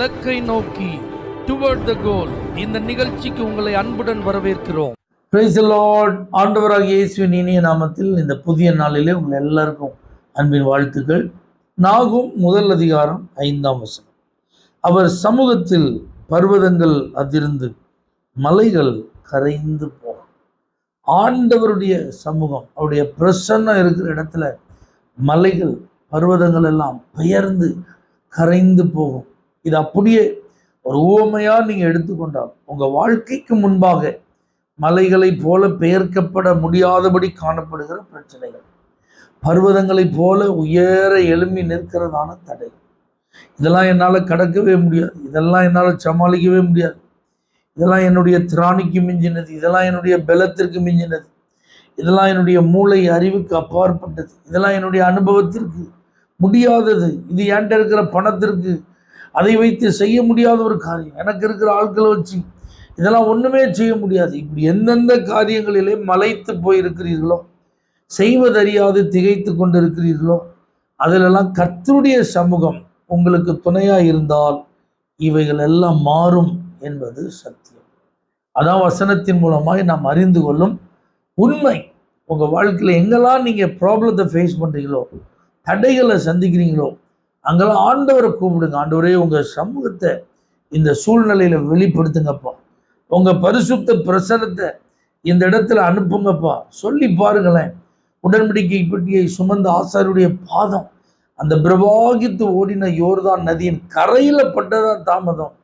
இலக்கை நோக்கி டுவர்ட் த கோல். இந்த நிகழ்ச்சிக்கு உங்களை அன்புடன் வரவேற்கிறோம். Praise the Lord. ஆண்டவராகிய இயேசுவின் இனிய நாமத்தில் இந்த புதிய நாளிலே உங்கள் எல்லாருக்கும் அன்பின் வாழ்த்துக்கள். நாகும் முதல் அதிகாரம் 5ஆம் வசனம். அவர் சமூகத்தில் பர்வதங்கள் அதிர்ந்து மலைகள் கரைந்து போகும். ஆண்டவருடைய சமூகம், அவருடைய பிரசன்னம் இருக்கிற இடத்துல மலைகள் பர்வதங்கள் எல்லாம் பெயர்ந்து கரைந்து போகும். இது அப்படியே ஒரு உவமையா நீங்க எடுத்துக்கொண்டால் உங்க வாழ்க்கைக்கு முன்பாக மலைகளைப் போல பெயர்க்கப்பட முடியாதபடி காணப்படுகிற பிரச்சனைகள், பர்வதங்களைப் போல உயர எழும்பி நிற்கிறதான தடை, இதெல்லாம் என்னால் கடக்கவே முடியாது, இதெல்லாம் என்னால் சமாளிக்கவே முடியாது, இதெல்லாம் என்னுடைய திராணிக்கு மிஞ்சினது, இதெல்லாம் என்னுடைய பலத்திற்கு மிஞ்சினது, இதெல்லாம் என்னுடைய மூளை அறிவுக்கு அப்பாற்பட்டது, இதெல்லாம் என்னுடைய அனுபவத்திற்கு முடியாதது, இது என்கிட்ட இருக்கிற பணத்திற்கு அதை வைத்து செய்ய முடியாத ஒரு காரியம், எனக்கு இருக்கிற ஆட்களை வச்சு இதெல்லாம் ஒன்றுமே செய்ய முடியாது. இப்படி எந்தெந்த காரியங்களிலே மலைத்து போயிருக்கிறீர்களோ, செய்வதறியாது திகைத்து கொண்டு இருக்கிறீர்களோ, அதிலெல்லாம் கர்த்தருடைய சமூகம் உங்களுக்கு துணையாக இருந்தால் இவைகள் எல்லாம் மாறும் என்பது சத்தியம். அதான் வசனத்தின் மூலமாக நாம் அறிந்து கொள்ளும் உண்மை. உங்கள் வாழ்க்கையில் எங்கெல்லாம் நீங்கள் ப்ராப்ளத்தை ஃபேஸ் பண்ணுறீங்களோ, தடைகளை சந்திக்கிறீங்களோ, அங்கெல்லாம் ஆண்டவரை கூப்பிடுங்க. ஆண்டவரே, உங்கள் சமூகத்தை இந்த சூழ்நிலையில் வெளிப்படுத்துங்கப்பா, உங்கள் பரிசுத்த பிரசனத்தை இந்த இடத்துல அனுப்புங்கப்பா சொல்லி பாருங்களேன். உடன்படிக்கை பெட்டியை சுமந்த ஆசாரியருடைய பாதம் அந்த பிரவாகித்து ஓடின யோர்தான் நதியின் கரையில் பட்டதான் தாமதம்.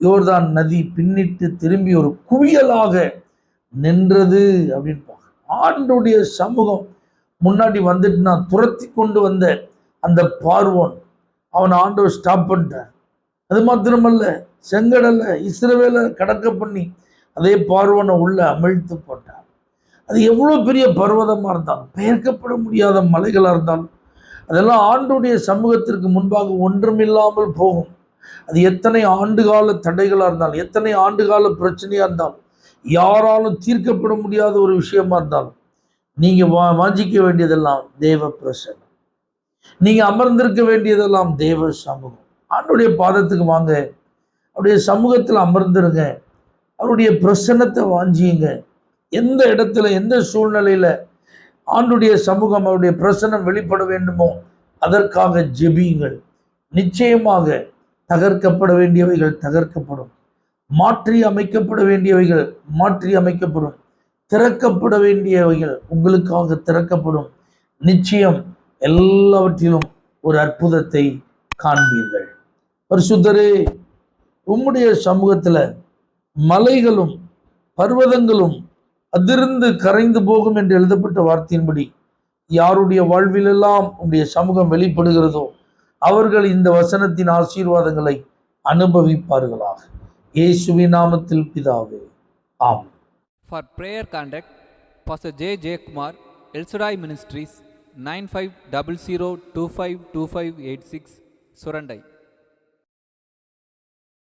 யோர்தான் நதி பின்னிட்டு திரும்பி ஒரு குவியலாக நின்றது அப்படின்னு ஆண்டுடைய சமூகம் முன்னாடி வந்துட்டு நான் துரத்தி கொண்டு வந்த அந்த பார்வோன் அவனை ஆண்டவர் ஸ்டாப் பண்ணிட்டார். அது மாத்திரமல்ல, செங்கடலை இஸ்ரவேலை கடக்க பண்ணி அதே பார்வோனை உள்ள அமிழ்த்து போட்டார். அது எவ்வளோ பெரிய பர்வதமாக இருந்தாலும், பெயர்க்கப்பட முடியாத மலைகளாக இருந்தாலும், அதெல்லாம் ஆண்டுடைய சமூகத்திற்கு முன்பாக ஒன்றுமில்லாமல் போகும். அது எத்தனை ஆண்டுகால தடைகளாக இருந்தாலும், எத்தனை ஆண்டுகால பிரச்சனையாக இருந்தாலும், யாராலும் தீர்க்கப்பட முடியாத ஒரு விஷயமா இருந்தாலும், நீங்கள் வாஞ்சிக்க வேண்டியதெல்லாம் தேவ பிரசன்னம், நீங்கள் அமர்ந்திருக்க வேண்டியதெல்லாம் தேவ சமூகம். ஆண்டுடைய பாதத்துக்கு வாங்க, அவருடைய சமூகத்தில் அமர்ந்துருங்க, அவருடைய பிரசன்னத்தை வாஞ்சியுங்க. எந்த இடத்துல எந்த சூழ்நிலையில் ஆண்டுடைய சமூகம் அவருடைய பிரசன்னம் வெளிப்பட வேண்டுமோ அதற்காக ஜெபியுங்கள். நிச்சயமாக தகர்க்கப்பட வேண்டியவைகள் தகர்க்கப்படும், மாற்றி அமைக்கப்பட வேண்டியவைகள் மாற்றி அமைக்கப்படும், திறக்கப்பட வேண்டியவைகள் உங்களுக்காக திறக்கப்படும். நிச்சயம் எல்லாவற்றிலும் ஒரு அற்புதத்தை காண்பீர்கள். பரிசுத்தரே, உம்முடைய சமூகத்தில் மலைகளும் பர்வதங்களும் அதிர்ந்து கரைந்து போகும் என்று எழுதப்பட்ட வார்த்தையின்படி யாருடைய வாழ்விலெல்லாம் உம்முடைய சமூகம் வெளிப்படுகிறதோ அவர்கள் இந்த வசனத்தின் ஆசீர்வாதங்களை அனுபவிப்பார்களாக. இயேசுவின் நாமத்தில் பிதாவே, ஆமென். For prayer contact, Pastor J. J. Kumar, El Shaddai Ministries, 9500252586, Surandai.